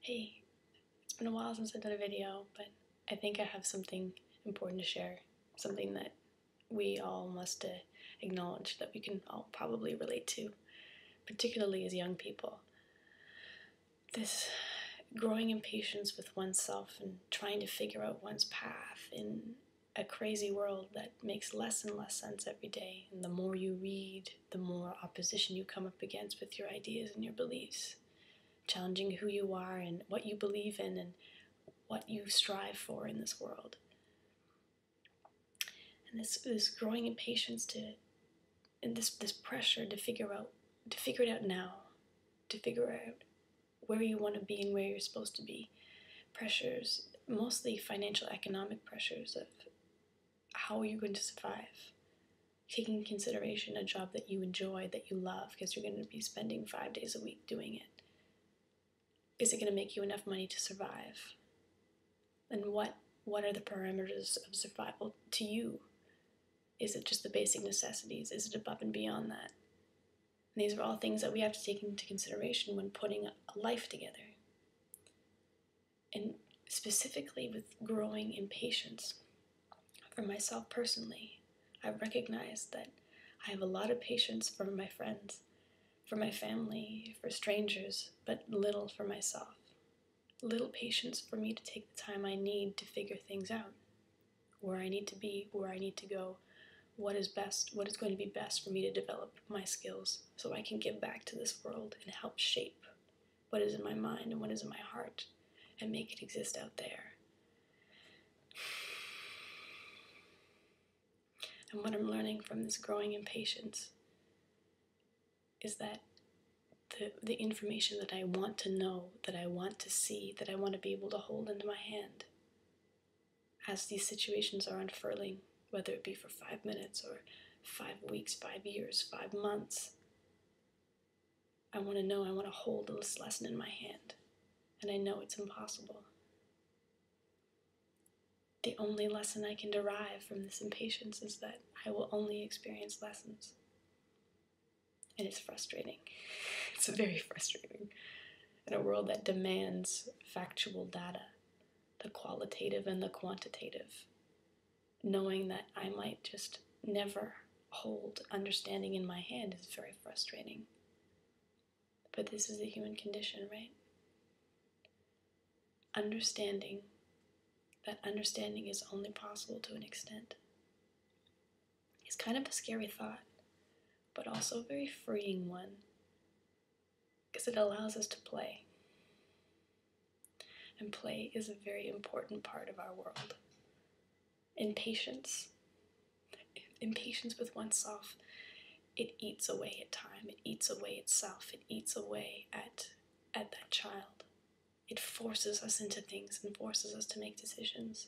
Hey, it's been a while since I've done a video, but I think I have something important to share, something that we all must acknowledge that we can all probably relate to, particularly as young people. This growing impatience with oneself and trying to figure out one's path in a crazy world that makes less and less sense every day. And the more you read, the more opposition you come up against with your ideas and your beliefs, challenging who you are and what you believe in and what you strive for in this world. And this growing impatience and this pressure to figure it out now, to figure out where you want to be and where you're supposed to be. Pressures, mostly financial, economic pressures of how are you going to survive. Taking into consideration a job that you enjoy, that you love, because you're going to be spending 5 days a week doing it. Is it going to make you enough money to survive? And what are the parameters of survival to you? Is it just the basic necessities? Is it above and beyond that? And these are all things that we have to take into consideration when putting a life together. And specifically with growing impatience, for myself personally, I've recognized that I have a lot of patience for my friends, for my family, for strangers, but little for myself. Little patience for me to take the time I need to figure things out. Where I need to be, where I need to go, what is best, what is going to be best for me to develop my skills so I can give back to this world and help shape what is in my mind and what is in my heart and make it exist out there. And what I'm learning from this growing impatience is that the information that I want to know, that I want to see, that I want to be able to hold into my hand as these situations are unfurling, whether it be for 5 minutes or 5 weeks, 5 years, 5 months. I want to know, I want to hold this lesson in my hand. And I know it's impossible. The only lesson I can derive from this impatience is that I will only experience lessons. And it's frustrating. It's very frustrating. In a world that demands factual data, the qualitative and the quantitative, knowing that I might just never hold understanding in my hand is very frustrating. But this is the human condition, right? Understanding is only possible to an extent. It's kind of a scary thought, but also a very freeing one, because it allows us to play. And play is a very important part of our world. Impatience with oneself, it eats away at time, it eats away at self, it eats away at that child. It forces us into things and forces us to make decisions,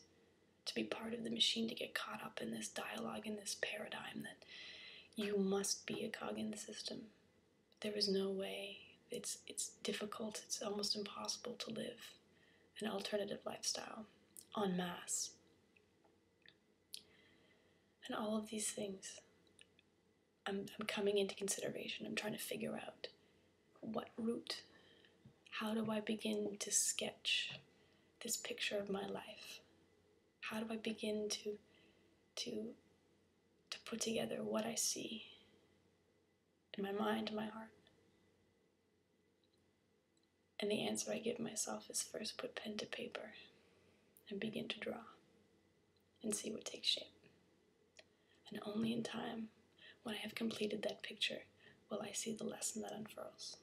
to be part of the machine, to get caught up in this dialogue, in this paradigm that you must be a cog in the system. There is no way. It's difficult, it's almost impossible to live an alternative lifestyle en masse. And all of these things, I'm coming into consideration. I'm trying to figure out what route, how do I begin to sketch this picture of my life? How do I begin to put together what I see in my mind and my heart? And the answer I give myself is first put pen to paper and begin to draw and see what takes shape. And only in time, when I have completed that picture, will I see the lesson that unfurls.